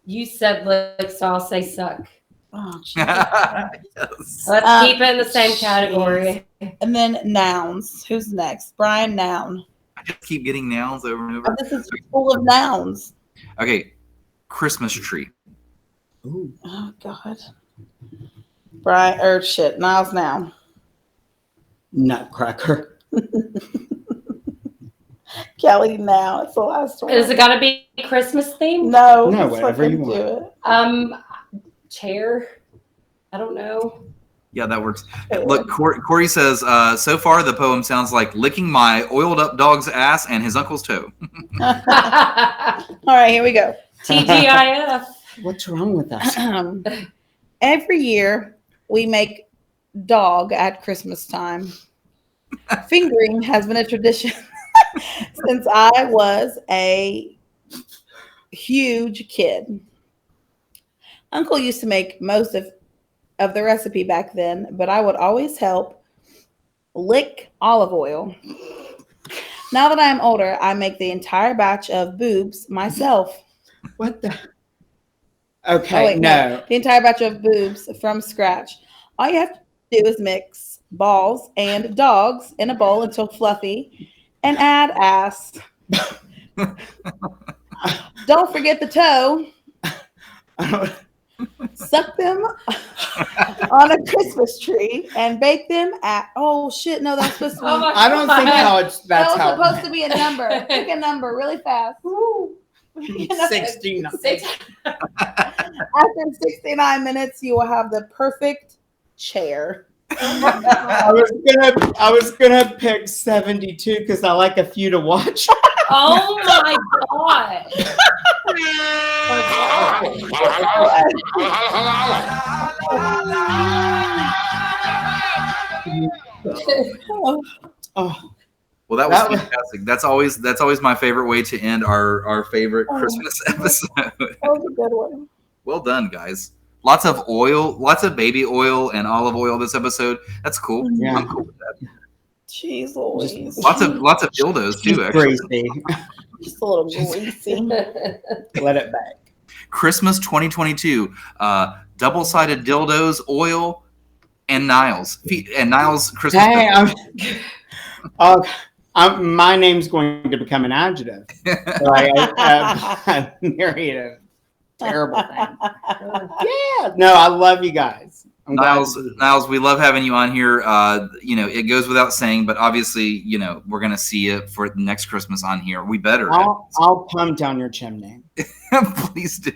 You said lick, so I'll say suck. Oh, Yes. Let's keep it in the same category. And then nouns. Who's next? Brian, noun. I just keep getting nouns over and over. Oh, this is full of nouns. Okay, Christmas tree. Ooh. Oh God. Brian, or shit, Niles now. Nutcracker. Kelly now. It's the last one. Is it got to be Christmas themed? No, No, just whatever fucking you do want. it. Chair. I don't know. Yeah, that works. Look, Corey says, so far the poem sounds like licking my oiled up dog's ass and his uncle's toe. All right, here we go. TGIF. What's wrong with us? Every year we make dog at Christmas time. Fingering has been a tradition since I was a huge kid. Uncle used to make most of the recipe back then, but I would always help lick olive oil. Now that I'm older, I make the entire batch of boobs myself. What the? Okay, no. The entire batch of boobs from scratch. All you have to do is mix balls and dogs in a bowl until fluffy and add ass. Don't forget the toe. Suck them on a Christmas tree and bake them at. Oh shit! No, that's supposed to be. I don't think that's that was how. supposed to be a number. Pick a number really fast. 69. After 69 minutes, you will have the perfect chair. I was gonna pick 72 because I like a few to watch. Oh my god. Well, that was fantastic. That's always my favorite way to end our favorite Christmas episode. That was a good one. Well done, guys. Lots of oil, lots of baby oil and olive oil this episode. That's cool. Yeah. I'm cool with that. Jeez Louise. Lots of dildos too, actually. Greasy. Just a little greasy. Let it back. Christmas 2022. Double-sided dildos, oil, and Niles. And Niles Christmas. Hey, my name's going to become an adjective. Like a myriad of terrible things. Yeah. No, I love you guys. Niles, we love having you on here. It goes without saying, but obviously, we're gonna see you for next Christmas on here. We better. I'll pump down your chimney. Please do.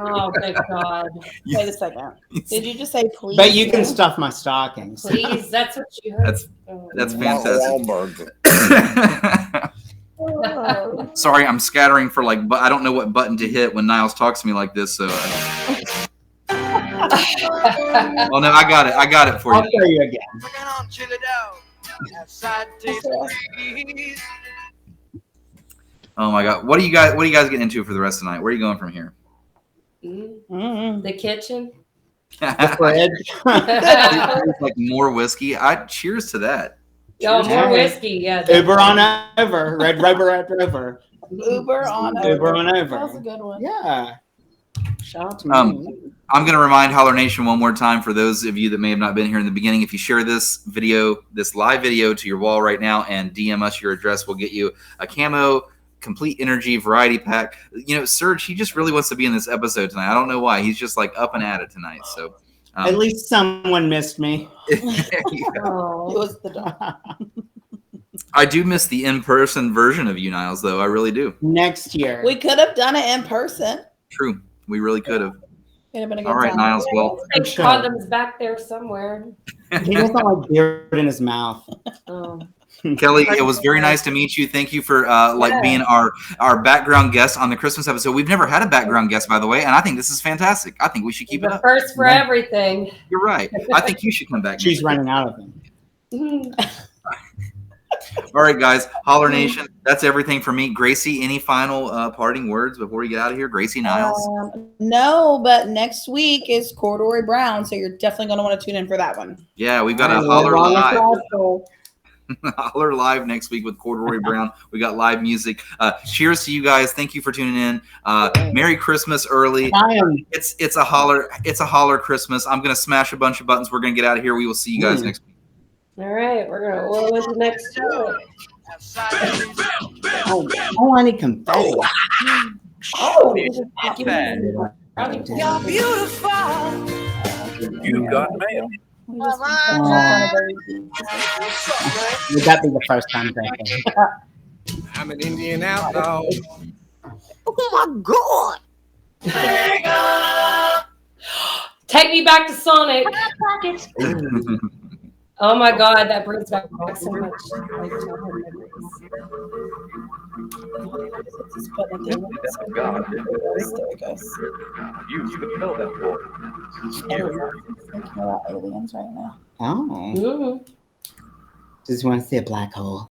Oh, thank God. Wait a second. Did you just say please? But you can stuff my stockings. Please, that's what you heard. That's fantastic. Sorry, I'm scattering for but I don't know what button to hit when Niles talks to me like this. So. Well, no, I got it for you. I'll show you again. Oh my God, what are you guys getting into for the rest of the night? Where are you going from here? The kitchen. The fridge. Like more whiskey. Cheers to that. Oh, more whiskey. Yeah. Uber on over. Red Rover. Uber on over. That was a good one. Yeah. Shout out to me. I'm going to remind Holler Nation one more time for those of you that may have not been here in the beginning. If you share this live video to your wall right now and DM us your address, we'll get you a camo complete energy variety pack. Serge, he just really wants to be in this episode tonight. I don't know why. He's just up and at it tonight. So at least someone missed me. It was the dog. I do miss the in-person version of you, Niles, though. I really do. Next year. We could have done it in person. True. We really could have. It'd have been a good All right, time. Niles. Well, condoms back there somewhere. He doesn't like beard in his mouth. Oh. Kelly, it was very nice to meet you. Thank you for being our background guest on the Christmas episode. We've never had a background guest, by the way, and I think this is fantastic. I think we should keep it up. First for everything. You're right. I think you should come back. She's running out of them. All right, guys. Holler Nation. That's everything for me. Gracie, any final parting words before we get out of here? Gracie, Niles. No, but next week is Corduroy Brown, so you're definitely going to want to tune in for that one. Yeah, we've got a Holler Live. Holler Live next week with Corduroy Brown. We got live music. Cheers to you guys. Thank you for tuning in. Merry Christmas early. It's a holler Christmas. I'm gonna smash a bunch of buttons. We're gonna get out of here. We will see you guys next week. All right, we're gonna roll into next show. I need confetti. Oh, you're beautiful. You got mail. Would that be the first time thinking? I'm an Indian outlaw. Oh my god! Take me back to Sonic. Oh my god, that brings back so much like childhood memories. God. There it goes. You could tell that boy. Thinking about aliens right now. Oh. Just want to see a black hole.